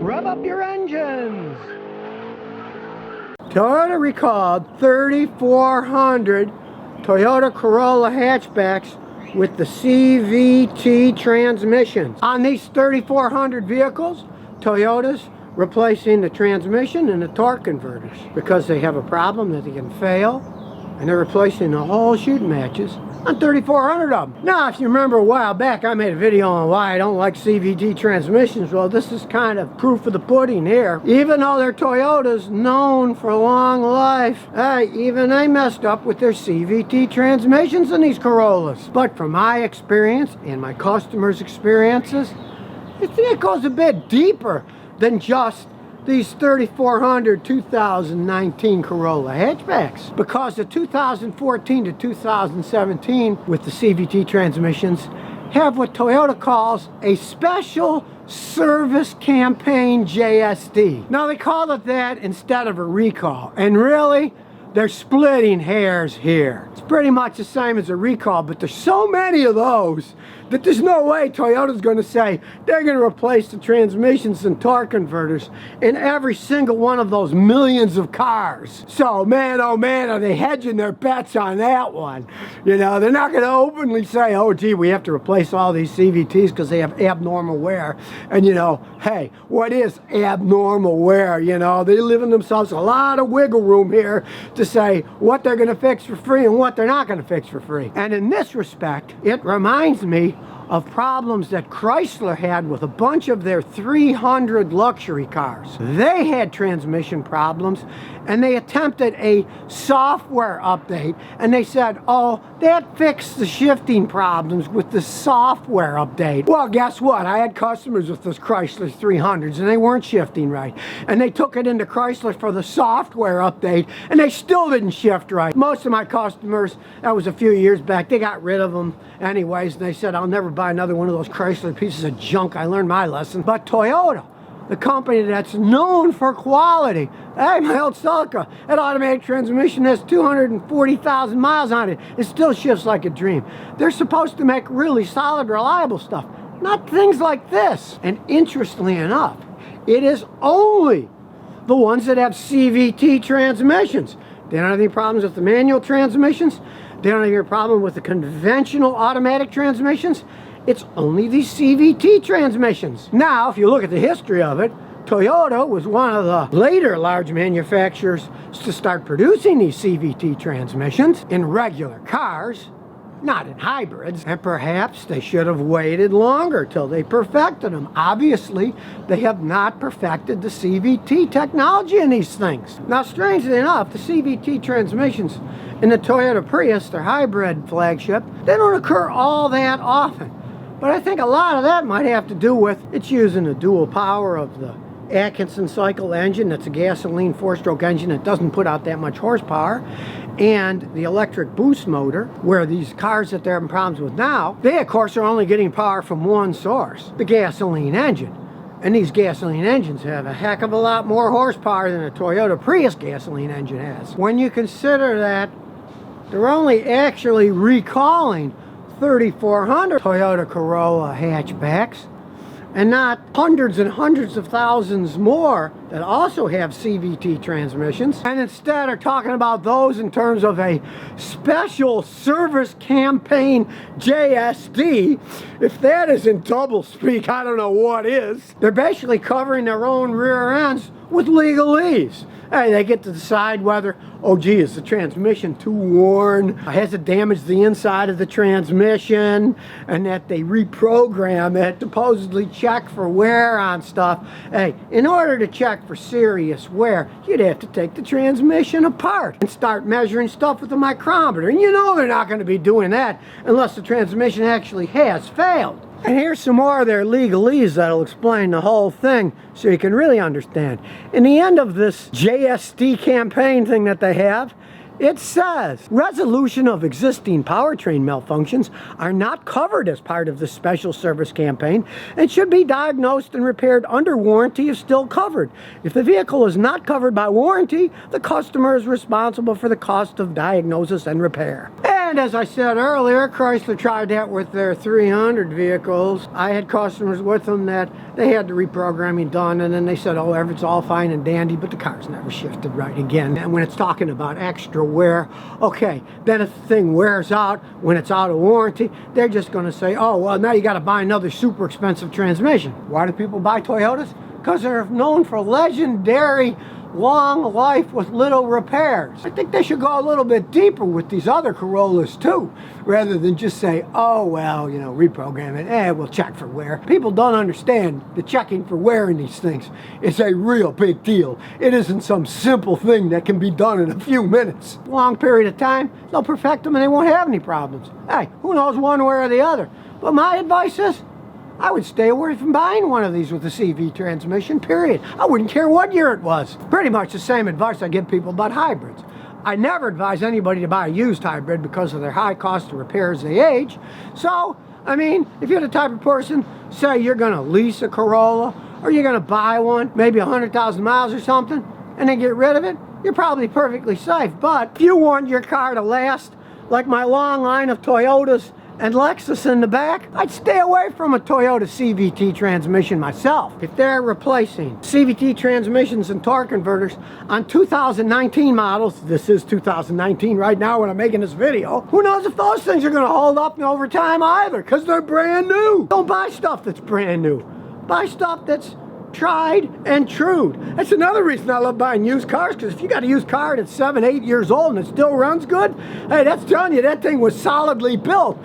Rev up your engines! Toyota recalled 3,400 Toyota Corolla hatchbacks with the CVT transmissions. On these 3,400 vehicles, Toyota's replacing the transmission and the torque converters because they have a problem that they can fail, and they're replacing the whole shooting matches on 3,400 of them. Now, if you remember a while back, I made a video on why I don't like CVT transmissions. Well, this is kind of proof of the pudding here. Even though they're Toyotas known for long life, even they messed up with their CVT transmissions in these Corollas. But from my experience and my customers' experiences, it goes a bit deeper than just these 3,400 2019 Corolla hatchbacks, because the 2014 to 2017 with the CVT transmissions have what Toyota calls a special service campaign JSD. Now, they call it that instead of a recall, and really they're splitting hairs here. It's pretty much the same as a recall, but there's so many of those that there's no way Toyota's going to say they're going to replace the transmissions and torque converters in every single one of those millions of cars. So, man, oh man, are they hedging their bets on that one. You know, they're not going to openly say, oh gee, we have to replace all these CVTs because they have abnormal wear. And you know, hey, what is abnormal wear? You know, they're leaving themselves a lot of wiggle room here to say what they're going to fix for free and what they're not going to fix for free. And in this respect, it reminds me of problems that Chrysler had with a bunch of their 300 luxury cars. They had transmission problems, and they attempted a software update, and they said, oh, that fixed the shifting problems with the software update. Well, guess what? I had customers with those Chrysler 300s, and they weren't shifting right. And they took it into Chrysler for the software update, and they still didn't shift right. Most of my customers, that was a few years back, they got rid of them anyways, and they said, I'll never buy another one of those Chrysler pieces of junk. I learned my lesson. But Toyota, the company that's known for quality, hey, my old Celica, that automatic transmission has 240,000 miles on it. It still shifts like a dream. They're supposed to make really solid, reliable stuff, not things like this. And interestingly enough, it is only the ones that have CVT transmissions. They don't have any problems with the manual transmissions. They don't have any problem with the conventional automatic transmissions. It's only these CVT transmissions. Now, if you look at the history of it, Toyota was one of the later large manufacturers to start producing these CVT transmissions in regular cars, not in hybrids. And perhaps they should have waited longer till they perfected them. Obviously, they have not perfected the CVT technology in these things. Now, strangely enough, the CVT transmissions in the Toyota Prius, their hybrid flagship, they don't occur all that often. But I think a lot of that might have to do with it's using the dual power of the Atkinson cycle engine. That's a gasoline four-stroke engine that doesn't put out that much horsepower, and the electric boost motor, where these cars that they're having problems with now, they of course are only getting power from one source, the gasoline engine. And these gasoline engines have a heck of a lot more horsepower than a Toyota Prius gasoline engine has. When you consider that they're only actually recalling 3,400 Toyota Corolla hatchbacks, and not hundreds and hundreds of thousands more that also have CVT transmissions, and instead are talking about those in terms of a special service campaign JSD. If that isn't double speak, I don't know what is. They're basically covering their own rear ends with legalese. Hey, they get to decide whether, oh gee, is the transmission too worn? Has it damaged the inside of the transmission? And that they reprogram it, supposedly check for wear on stuff. Hey, in order to check for serious wear, you'd have to take the transmission apart and start measuring stuff with a micrometer. And you know they're not going to be doing that unless the transmission actually has failed. And here's some more of their legalese that'll explain the whole thing so you can really understand. In the end of this JSD campaign thing that they have, it says, resolution of existing powertrain malfunctions are not covered as part of the special service campaign and should be diagnosed and repaired under warranty if still covered. If the vehicle is not covered by warranty, the customer is responsible for the cost of diagnosis and repair. And as I said earlier, Chrysler tried that with their 300 vehicles. I had customers with them that they had the reprogramming done, and then they said, oh, it's all fine and dandy, but the car's never shifted right again. And when it's talking about extra wear, okay, then if the thing wears out, when it's out of warranty, they're just going to say, oh, well, now you got to buy another super expensive transmission. Why do people buy Toyotas? Because they're known for legendary long life with little repairs. I think they should go a little bit deeper with these other Corollas too, rather than just say, oh, well, you know, reprogram it, we'll check for wear. People don't understand the checking for wear in these things. It's a real big deal. It isn't some simple thing that can be done in a few minutes. Long period of time, they'll perfect them and they won't have any problems. Hey, who knows one way or the other? But my advice is, I would stay away from buying one of these with a CV transmission, period. I wouldn't care what year it was. Pretty much the same advice I give people about hybrids. I never advise anybody to buy a used hybrid because of their high cost of repair as they age. So, I mean, if you're the type of person, say you're gonna lease a Corolla, or you're gonna buy one, maybe 100,000 miles or something, and then get rid of it, you're probably perfectly safe. But if you want your car to last like my long line of Toyotas and Lexus in the back, I'd stay away from a Toyota CVT transmission myself. If they're replacing CVT transmissions and torque converters on 2019 models, this is 2019 right now when I'm making this video, who knows if those things are gonna hold up over time either, because they're brand new. Don't buy stuff that's brand new. Buy stuff that's tried and true. That's another reason I love buying used cars, because if you got a used car that's 7, 8 years old and it still runs good, hey, that's telling you that thing was solidly built.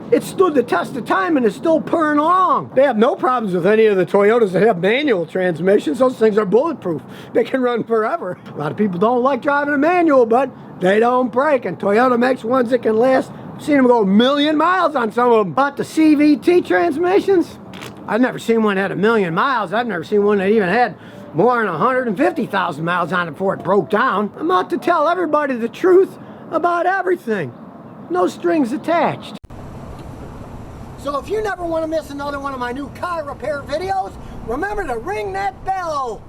It stood the test of time and it's still purring along. They have no problems with any of the Toyotas that have manual transmissions. Those things are bulletproof. They can run forever. A lot of people don't like driving a manual, but they don't break. And Toyota makes ones that can last. I've seen them go 1,000,000 miles on some of them. But the CVT transmissions, I've never seen one that had 1,000,000 miles. I've never seen one that even had more than 150,000 miles on it before it broke down. I'm out to tell everybody the truth about everything. No strings attached. So if you never want to miss another one of my new car repair videos, remember to ring that bell.